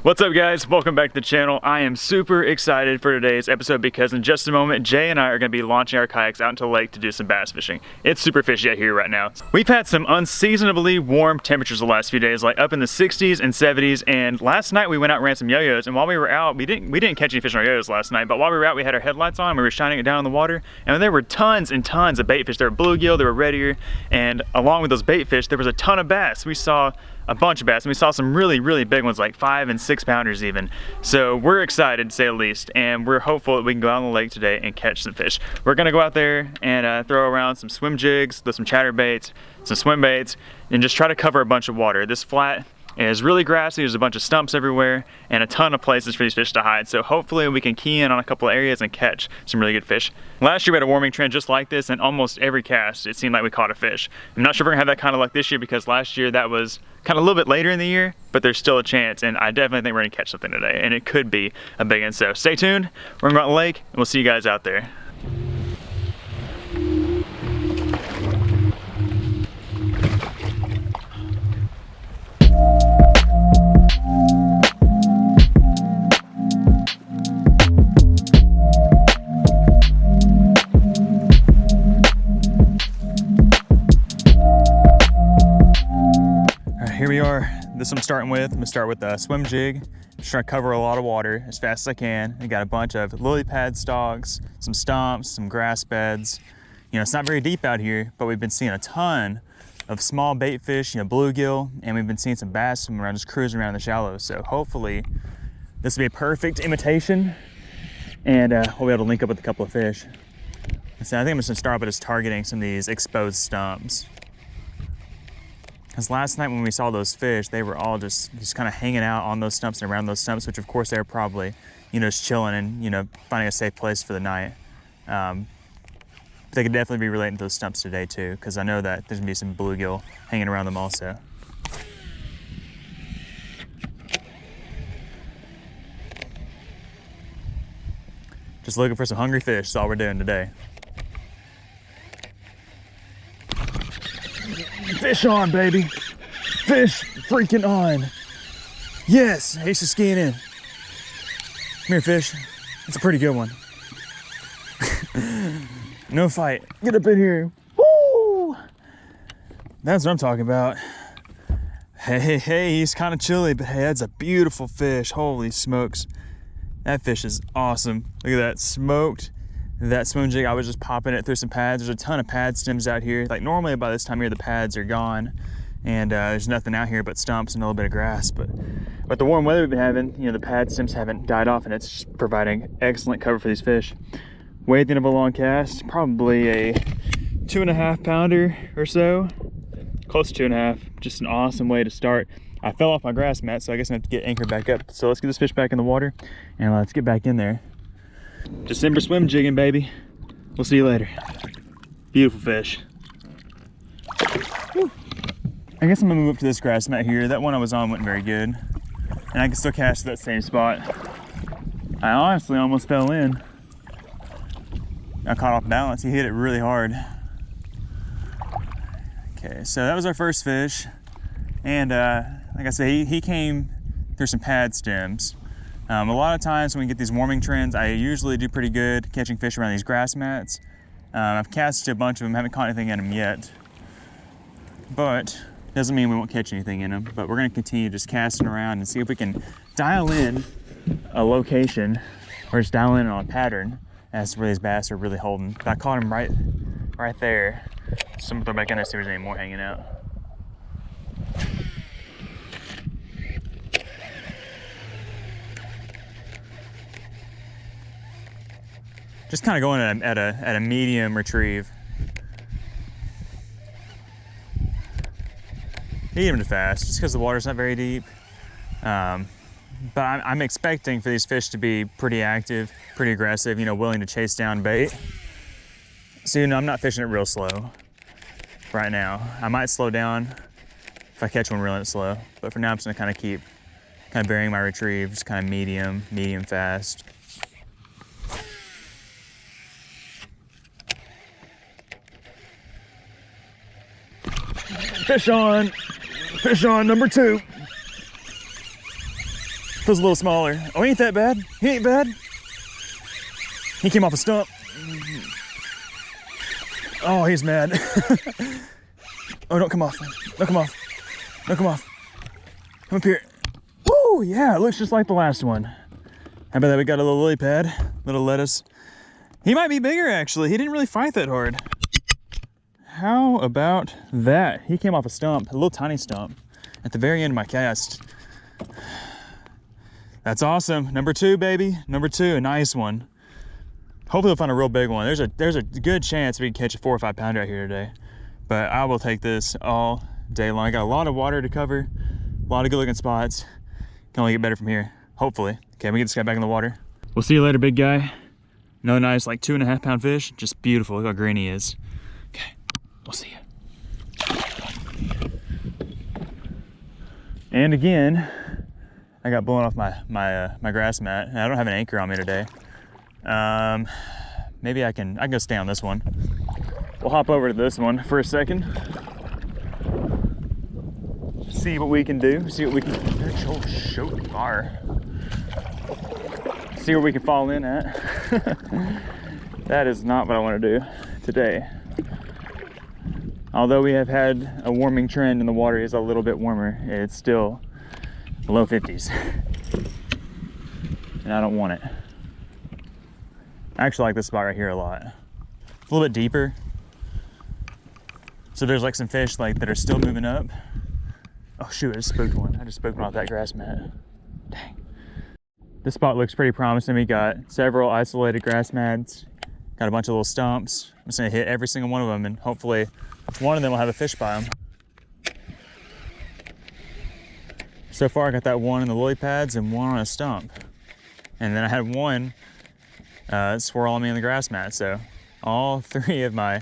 What's up, guys? Welcome back to the channel. I am super excited for today's episode because in just a moment, Jay and I are going to be launching our kayaks out into the lake to do some bass fishing. It's super fishy out here right now. We've had some unseasonably warm temperatures the last few days, like up in the 60s and 70s, and last night we went out and ran some yo-yos, and while we were out, we didn't catch any fish on our yo-yos last night, but while we were out, we had our headlights on, we were shining it down in the water, and there were tons and tons of bait fish. There were bluegill, there were red ear, and along with those bait fish, there was a ton of bass. We saw a bunch of bass, and we saw some really big ones, like 5 and 6 pounders even. So we're excited, to say the least, and we're hopeful that we can go out on the lake today and catch some fish. We're gonna go out there and throw around some swim jigs, some chatterbaits, some swim baits, and just try to cover a bunch of water. This flat is really grassy, there's a bunch of stumps everywhere, and a ton of places for these fish to hide. So hopefully we can key in on a couple of areas and catch some really good fish. Last year we had a warming trend just like this, and almost every cast it seemed like we caught a fish. I'm not sure if we're gonna have that kind of luck this year because last year that was kind of a little bit later in the year, but there's still a chance, and I definitely think we're gonna catch something today, and it could be a big one. So stay tuned, we're gonna go out on the lake, and we'll see you guys out there. Here we are. This I'm starting with. I'm gonna start with a swim jig. Just trying to cover a lot of water as fast as I can. I got a bunch of lily pad stalks, some stumps, some grass beds. You know, it's not very deep out here, but we've been seeing a ton of small bait fish, you know, bluegill, and we've been seeing some bass swim around, just cruising around in the shallows. So hopefully this will be a perfect imitation, and we'll be able to link up with a couple of fish. So I think I'm just gonna start by just targeting some of these exposed stumps. Because last night when we saw those fish, they were all just kind of hanging out on those stumps and around those stumps, which of course they were probably, you know, just chilling and, you know, finding a safe place for the night. But they could definitely be relating to those stumps today too, because I know that there's gonna be some bluegill hanging around them also. Just looking for some hungry fish, that's all we're doing today. Fish on, baby. Fish freaking on. Yes, Ace is skiing in. Come here, fish. It's a pretty good one. No fight. Get up in here. Woo! That's what I'm talking about. Hey, he's kind of chilly, but hey, that's a beautiful fish. Holy smokes. That fish is awesome. Look at that, smoked. That swim jig, I was just popping it through some pads. There's a ton of pad stems out here. Like normally by this time of year, the pads are gone and there's nothing out here but stumps and a little bit of grass. But the warm weather we've been having, you know, the pad stems haven't died off, and it's just providing excellent cover for these fish. Way at the end of a long cast, probably a 2.5 pounder or so, close to 2.5. Just an awesome way to start. I fell off my grass mat, so I guess I have to get anchored back up. So let's get this fish back in the water and let's get back in there. December swim jigging, baby. We'll see you later. Beautiful fish. Whew. I guess I'm gonna move up to this grass mat here. That one I was on wasn't very good, and I can still cast that same spot. I honestly almost fell in. I caught off balance. He hit it really hard. Okay, so that was our first fish, and like I said, he came through some pad stems. A lot of times when we get these warming trends, I usually do pretty good catching fish around these grass mats. I've casted a bunch of them, haven't caught anything in them yet, but doesn't mean we won't catch anything in them. But we're gonna continue just casting around and see if we can dial in a location or just dial in on a pattern as to where these bass are really holding. But I caught them right there. So I'm gonna throw back in there, see if there's any more hanging out. Just kind of going at a medium retrieve. Medium to fast, just because the water's not very deep. But I'm expecting for these fish to be pretty active, pretty aggressive, you know, willing to chase down bait. So, you know, I'm not fishing it real slow right now. I might slow down if I catch one real slow, but for now I'm just gonna kind of keep varying my retrieve, just kind of medium fast. Fish on number 2. Feels a little smaller. Oh, he ain't that bad. He ain't bad. He came off a stump. Oh, he's mad. Oh, don't come off. Don't come off. Don't come off. Come up here. Woo, yeah, it looks just like the last one. How about that? We got a little lily pad, little lettuce. He might be bigger, actually. He didn't really fight that hard. How about that? He came off a stump, a little tiny stump, at the very end of my cast. That's awesome. Number 2, baby. Number 2, a nice one. Hopefully we'll find a real big one. There's a good chance we can catch a 4 or 5 pounder out here today. But I will take this all day long. I got a lot of water to cover, a lot of good looking spots. Can only get better from here, hopefully. Okay, we get this guy back in the water. We'll see you later, big guy. Another nice, like 2.5 pound fish. Just beautiful. Look how green he is. Okay, we'll see you. And again, I got blown off my grass mat, and I don't have an anchor on me today. Maybe I can go stay on this one. We'll hop over to this one for a second. See what we can do. See what we can. See where we can fall in at. That is not what I want to do today. Although we have had a warming trend and the water is a little bit warmer, it's still low 50s. And I don't want it. I actually like this spot right here a lot. It's a little bit deeper. So there's like some fish like that are still moving up. Oh shoot, I just spooked one. I just spooked one off that grass mat. Dang. This spot looks pretty promising. We got several isolated grass mats, got a bunch of little stumps. I'm just gonna hit every single one of them and hopefully one of them will have a fish by them. So far I got that one in the lily pads and one on a stump. And then I had one swirling me in the grass mat. So all 3 of my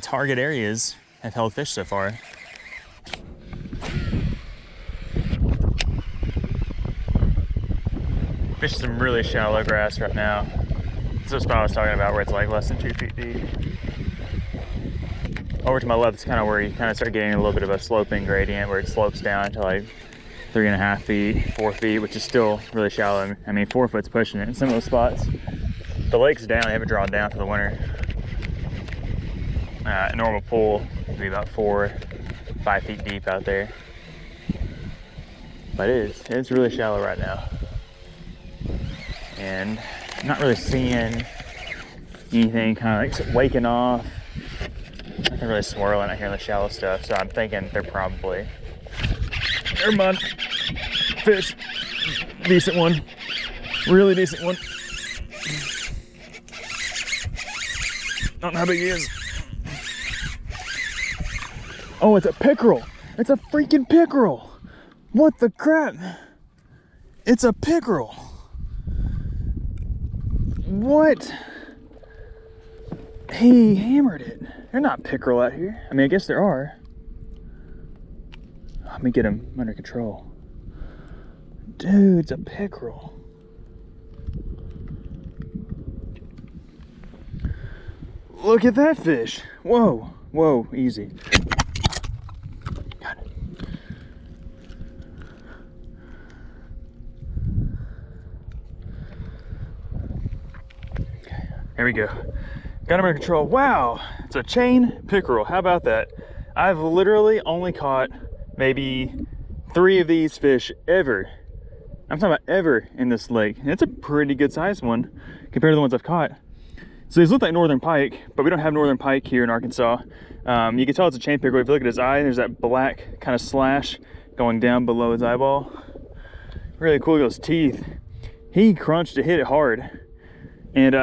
target areas have held fish so far. Fishing some really shallow grass right now. This is the spot I was talking about where it's like less than 2 feet deep. Over to my left is kind of where you kind of start getting a little bit of a sloping gradient where it slopes down to like 3.5 feet, 4 feet, which is still really shallow. I mean, 4 foot's pushing it in some of those spots. The lake's down, they haven't drawn down for the winter. A normal pool would be about 4, 5 feet deep out there. But it's really shallow right now. And I'm not really seeing anything kind of like waking off. Nothing really swirling out here in the shallow stuff, so I'm thinking they're probably, never mind, fish, decent one, really decent one. Don't know how big he is. Oh, it's a pickerel. It's a freaking pickerel. What the crap? It's a pickerel. What? He hammered it. They're not pickerel out here. I mean, I guess there are. Let me get him under control. Dude, it's a pickerel. Look at that fish. Whoa, whoa, easy. Got it. Okay, here we go. Got him under control. Wow, it's a chain pickerel. How about that? I've literally only caught maybe 3 of these fish ever. I'm talking about ever in this lake. And it's a pretty good sized one compared to the ones I've caught. So these look like northern pike, but we don't have northern pike here in Arkansas. You can tell it's a chain pickerel. If you look at his eye, there's that black kind of slash going down below his eyeball. Really cool, those teeth. He crunched to hit it hard. And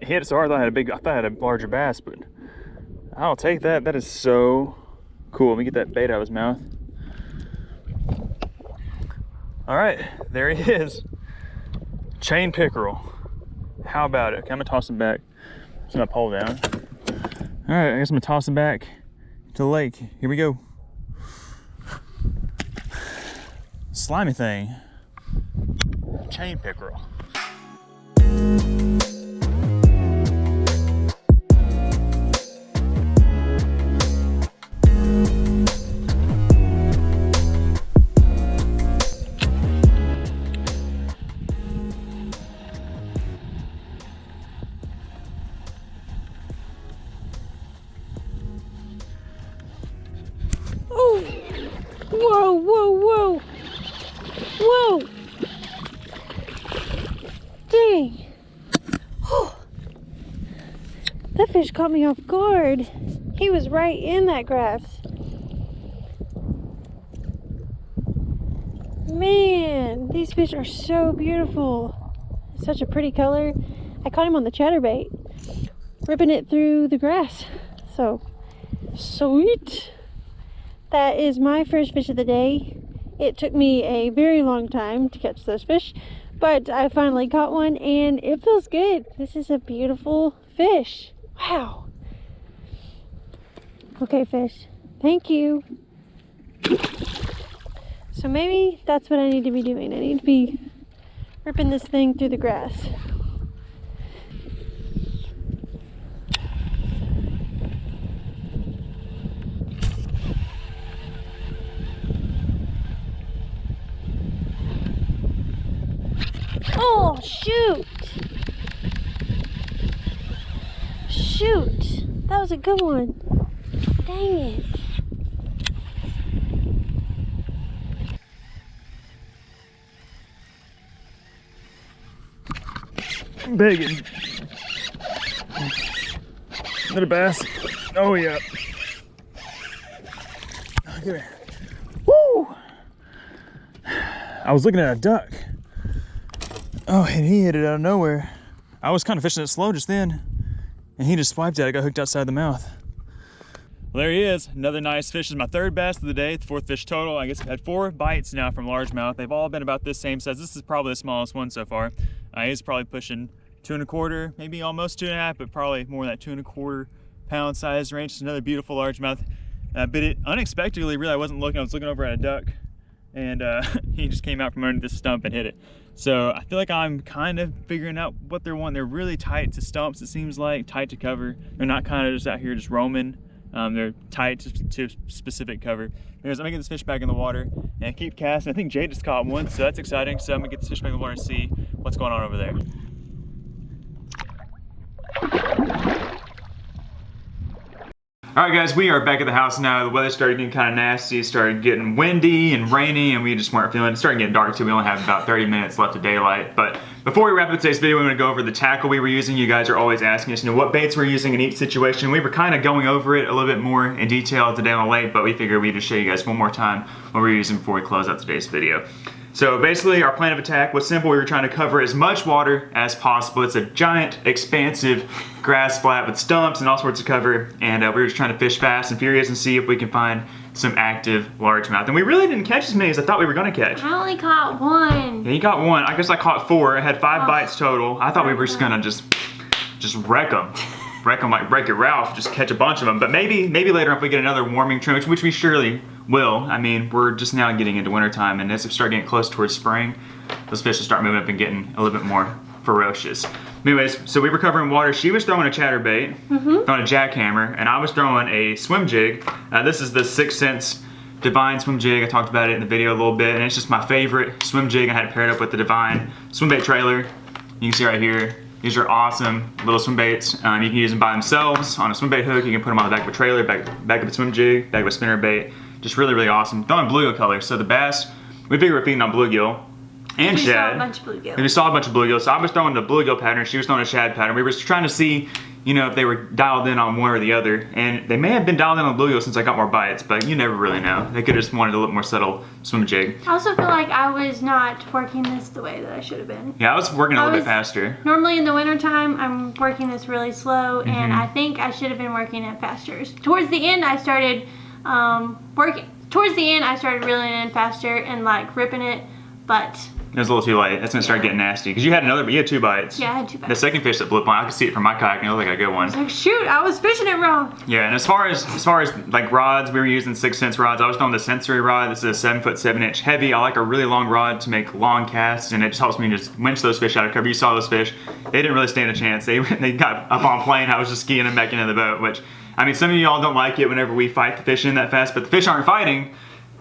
he hit it so hard I thought I had a larger bass, but I'll take that. That is so cool. Let me get that bait out of his mouth. All right, there he is. Chain pickerel. How about it? Okay, I'm gonna toss him back. Set my pole down. All right, I guess I'm gonna toss him back to the lake. Here we go. Slimy thing. Chain pickerel. fish caught me off guard. He was right in that grass. Man, these fish are so beautiful. Such a pretty color. I caught him on the chatterbait, ripping it through the grass. So sweet. That is my first fish of the day. It took me a very long time to catch those fish, but I finally caught one and it feels good. This is a beautiful fish. Wow. Okay, fish. Thank you. So maybe that's what I need to be doing. I need to be ripping this thing through the grass. Oh, shoot! Shoot! That was a good one. Dang it. Begging. Another bass. Oh yeah. Look at it. Woo! I was looking at a duck. Oh, and he hit it out of nowhere. I was kind of fishing it slow just then, and he just swiped at it. Got hooked outside the mouth. Well, there he is. Another nice fish. This is my third bass of the day. The fourth fish total. I guess I've had 4 bites now from largemouth. They've all been about this same size. This is probably the smallest one so far. He's probably pushing 2 1/4, maybe almost 2 1/2, but probably more in that 2 1/4 pound size range. It's another beautiful largemouth. Bit it unexpectedly. Really, I wasn't looking. I was looking over at a duck, and he just came out from under this stump and hit it. So I feel like I'm kind of figuring out what they're wanting. They're really tight to stumps, it seems like, tight to cover. They're not kind of just out here just roaming. They're tight to specific cover. Anyways, I'm gonna get this fish back in the water and keep casting. I think Jay just caught one, so that's exciting. So I'm gonna get this fish back in the water and see what's going on over there. All right, guys, we are back at the house now. The weather started getting kind of nasty. It started getting windy and rainy, and we just weren't feeling it. It started getting dark too. We only have about 30 minutes left of daylight. But before we wrap up today's video, we're gonna go over the tackle we were using. You guys are always asking us, what baits we're using in each situation. We were kind of going over it a little bit more in detail today on the lake, but we figured we'd just show you guys one more time what we're using before we close out today's video. So basically, our plan of attack was simple. We were trying to cover as much water as possible. It's a giant, expansive grass flat with stumps and all sorts of cover, and we were just trying to fish fast and furious and see if we can find some active largemouth. And we really didn't catch as many as I thought we were gonna catch. I only caught 1. Yeah, you caught 1. I guess I caught 4. I had 5 bites total. I thought we were just gonna just wreck them. Wreck them like Wreck-It Ralph, just catch a bunch of them. But maybe later if we get another warming trend, which we surely will. I mean, we're just now getting into wintertime, and as we start getting close towards spring, those fish will start moving up and getting a little bit more ferocious. Anyways, so we were covering water. She was throwing a chatterbait, throwing a jackhammer, and I was throwing a swim jig. This is the 6 Sense Divine swim jig. I talked about it in the video a little bit, and it's just my favorite swim jig. I had it paired up with the Divine swim bait trailer. You can see right here. These are awesome little swim baits. You can use them by themselves on a swim bait hook. You can put them on the back of a trailer, back of a swim jig, back of a spinner bait. Just really, really awesome. Throwing bluegill color. So the bass, we figured we're feeding on bluegill and shad. We saw a bunch of bluegill. We saw a bunch of bluegill. So I was throwing the bluegill pattern. She was throwing a shad pattern. We were just trying to see, if they were dialed in on one or the other. And they may have been dialed in on bluegill since I got more bites, but you never really know. They could have just wanted a little more subtle swim jig. I also feel like I was not working this the way that I should have been. Yeah, I was working a little bit faster. Normally in the wintertime, I'm working this really slow, and I think I should have been working it faster. Towards the end, I started reeling in faster and like ripping it, but it was a little too late. That's when it started getting nasty. Because you had 2 bites. Yeah, I had 2 bites. The second fish that blew up on, I could see it from my kayak and it looked like a good one. I was like, shoot, I was fishing it wrong. Yeah, and as far as like rods, we were using 6 Sense rods. I was throwing the Sensory rod. This is a 7-foot 7-inch heavy. I like a really long rod to make long casts, and it just helps me just winch those fish out of cover. You saw those fish. They didn't really stand a chance. They got up on plane. I was just skiing them back into the boat, which, I mean, some of y'all don't like it whenever we fight the fish in that fast, but the fish aren't fighting.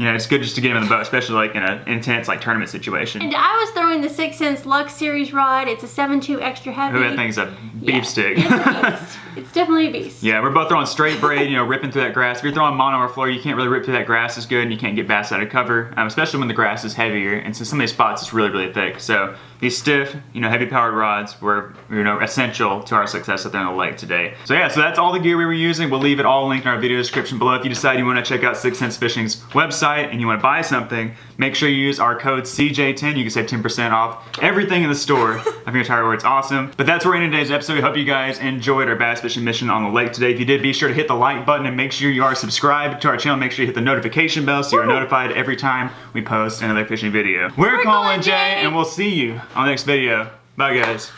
Yeah, it's good just to get them in the boat, especially like in an intense like tournament situation. And I was throwing the 6 Sense Lux Series rod. It's a 7.2 extra heavy. Ooh, that thing's a beef stick. It's a beast. It's definitely a beast. Yeah, we're both throwing straight braid, you know, ripping through that grass. If you're throwing mono or floor, you can't really rip through that grass as good, and you can't get bass out of cover, especially when the grass is heavier. And so some of these spots it's really, really thick. So these stiff, you know, heavy powered rods were, you know, essential to our success up there on the lake today. So yeah, so that's all the gear we were using. We'll leave it all linked in our video description below. If you decide you want to check out 6 Sense Fishing's website and you want to buy something, make sure you use our code CJ10. You can save 10% off everything in the store. I think your entire word's awesome. But that's where we're in today's episode. We hope you guys enjoyed our bass fishing mission on the lake today. If you did, be sure to hit the like button and make sure you are subscribed to our channel. Make sure you hit the notification bell so you're notified every time we post another fishing video. We're calling Jay, and we'll see you on the next video. Bye, guys.